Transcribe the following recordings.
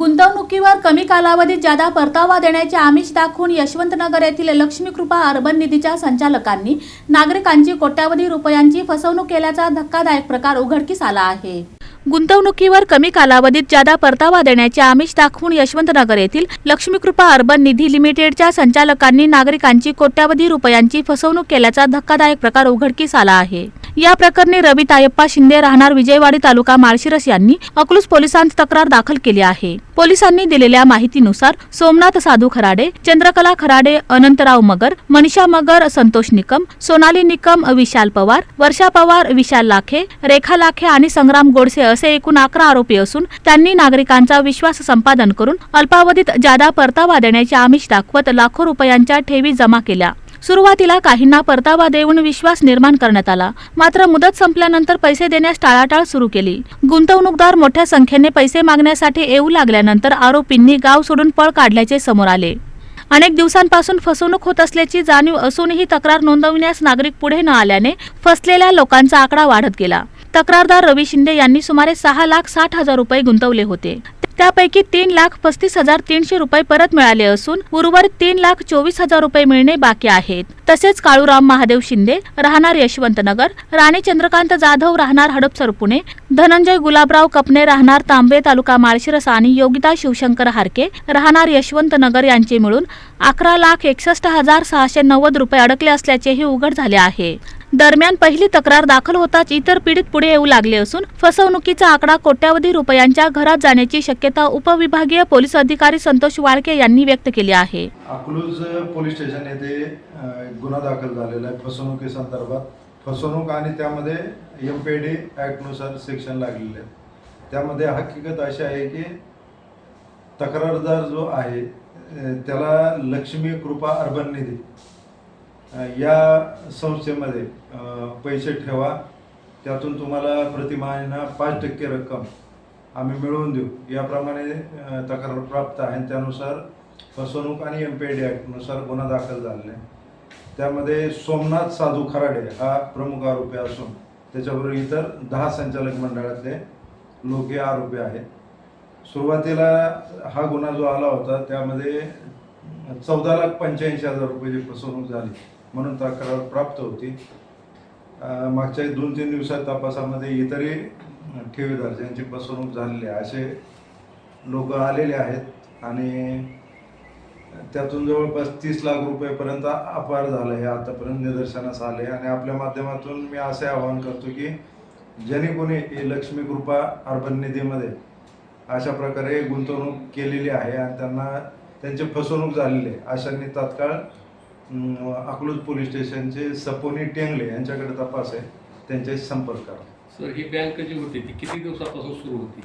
गुंतवणुकीवर कमी कालावधीत जादा परतावा देण्याचे आमिष दाखवून यशवंतनगर येथील लक्ष्मीकृपा अर्बन निधीच्या संचालकांनी नागरिकांची कोट्यावधी रुपयांची फसवणूक केल्याचा धक्कादायक प्रकार उघडकीस आला आहे। गुंतवणुकीवर कमी कालावधीत जादा परतावा देण्याचे आमिष दाखवून यशवंतनगर येथील लक्ष्मीकृपा अर्बन निधी लिमिटेडच्या संचालकांनी नागरिकांची कोट्यावधी रुपयांची फसवणूक केल्याचा धक्कादायक प्रकार उघडकीस आला आहे। या प्रकरणी रवी तायप्पा शिंदे राहणार विजयवाडी तालुका माळशिरस यांनी अकलूज पोलिसांत तक्रार दाखल केली आहे। पोलिसांनी दिलेल्या माहितीनुसार सोमनाथ साधू खराडे, चंद्रकला खराडे, अनंतराव मगर, मनीषा मगर, संतोष निकम, सोनाली निकम, विशाल पवार, वर्षा पवार, विशाल लाखे, रेखा लाखे आणि संग्राम गोडसे असे एकूण 11 आरोपी असून त्यांनी नागरिकांचा विश्वास संपादन करून अल्पावधीत जादा परतावा देण्याचे आमिष दाखवत लाखो रुपयांच्या ठेवी जमा केल्या। सुरुवातीला काहींना परतावा देऊन विश्वास निर्माण करण्यात आला, मात्र मुदत संपल्यानंतर पैसे देण्यास टाळाटाळ सुरू केली। गुंतवणूकदार मोठ्या संख्येने पैसे मागण्यासाठी येऊ लागल्यानंतर आरोपींनी गाव सोडून पळ काढल्याचे समोर आले। अनेक दिवसांपासून फसवणूक होत असल्याची जाणीव असूनही तक्रार नोंदविण्यास नागरिक पुढे न आल्याने फसलेल्या लोकांचा आकडा वाढत गेला। तक्रारदार रवी शिंदे यांनी सुमारे 6,60,000 रुपये गुंतवले होते। त्यापैकी 3,35,300 रुपये परत मिळाले असून उर्वरित 3,24,000 रुपये मिळणे बाकी आहेत। तसेच काळूराम महादेव शिंदे राहणार यशवंतनगर, राणी चंद्रकांत जाधव राहणार हडपसर पुणे, धनंजय गुलाबराव कपने राहणार तांबे तालुका माळशिरस आणि योगिता शिवशंकर हारके राहणार यशवंतनगर यांचे मिळून 11,61,690 रुपये अडकले असल्याचेही उघड झाले आहे। दरम्यान पहिली तक्रार दाखल होताच इतर पीडित पुढे येऊ लागले असून फसवणुकीचा आकडा कोट्यावधी रुपयांच्या घरात जाण्याची शक्यता उपविभागीय पोलीस अधिकारी संतोष वाळके यांनी व्यक्त केली आहे। अकलूज पोलीस स्टेशन येथे गुन्हा दाखल झालेला आहे फसवणुकीसंदर्भात। फसवणूक आणि त्यामध्ये MPD ऍक्ट नुसार सेक्शन लागलेले आहे। त्यामध्ये हकीकत अशी आहे की तक्रारदार जो आहे त्याला लक्ष्मी कृपा अर्बन निधी या संस्थेमध्ये पैसे ठेवा, त्यातून तुम्हाला प्रति महिना 5% रक्कम आम्ही मिळवून देऊ याप्रमाणे तक्रार प्राप्त आहे। त्यानुसार फसवणूक आणि MPD ऍक्ट नुसार गुन्हा दाखल झालेला आहे। त्यामध्ये सोमनाथ साधू खराडे हा प्रमुख आरोपी असून त्याच्याबरोबर इतर 10 संचालक मंडळातले लोक हे आरोपी आहेत। सुरुवातीला हा गुन्हा जो आला होता त्यामध्ये 14,85,000 रुपयाची फसवणूक झाली म्हणून तक्रार प्राप्त होती। मागच्या 2-3 दिवसात तपासामध्ये इतरही ठेवीदार ज्यांची फसवणूक झालेली आहे असे लोक आलेले आहेत आणि त्यातून जवळपास 30 लाख रुपयेपर्यंत अपहार झाला हे आतापर्यंत निदर्शनास आले। आणि आपल्या माध्यमातून मी असे आवाहन करतो की ज्यांनी कोणी लक्ष्मी कृपा अर्बन निधीमध्ये अशा प्रकारे गुंतवणूक केलेली आहे आणि त्यांची फसवणूक झालेली आहे अशांनी तात्काळ अकलूज पोलीस स्टेशनचे सपोनी टेंगले यांच्याकडे तपास आहे, त्यांच्याशी संपर्क करा। सर, ही बँक जी होती ती किती दिवसापासून सुरू होती?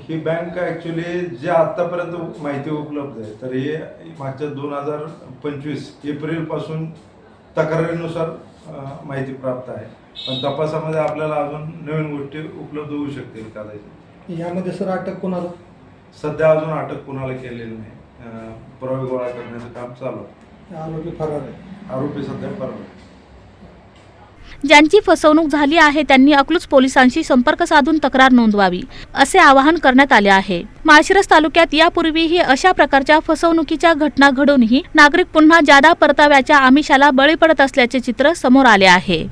ही बँक ॲक्च्युली जे आत्तापर्यंत माहिती उपलब्ध आहे तर हे मागच्या 2025 एप्रिलपासून तक्रारीनुसार माहिती प्राप्त आहे, पण तपासामध्ये आपल्याला अजून नवीन गोष्टी उपलब्ध होऊ शकतील कदाचित। यामध्ये सर अटक कोणाला? सध्या अजून अटक कोणाला केलेली नाही, पुरावे गोळा करण्याचं काम चालू आहे। आरोपी फरार आहे। आरोपी सध्या फरार आहे। ज्यांची फसवणूक झाली आहे त्यांनी अकलूज पोलिसांशी संपर्क साधून तक्रार नोंदवावी असे आवाहन करण्यात आले आहे। माळशिरस तालुक्यात यापूर्वीही अशा प्रकारच्या फसवणुकीच्या घटना घडूनही नागरिक पुन्हा जादा परताव्याच्या आमिषाला बळी पडत असल्याचे चित्र समोर आले आहे।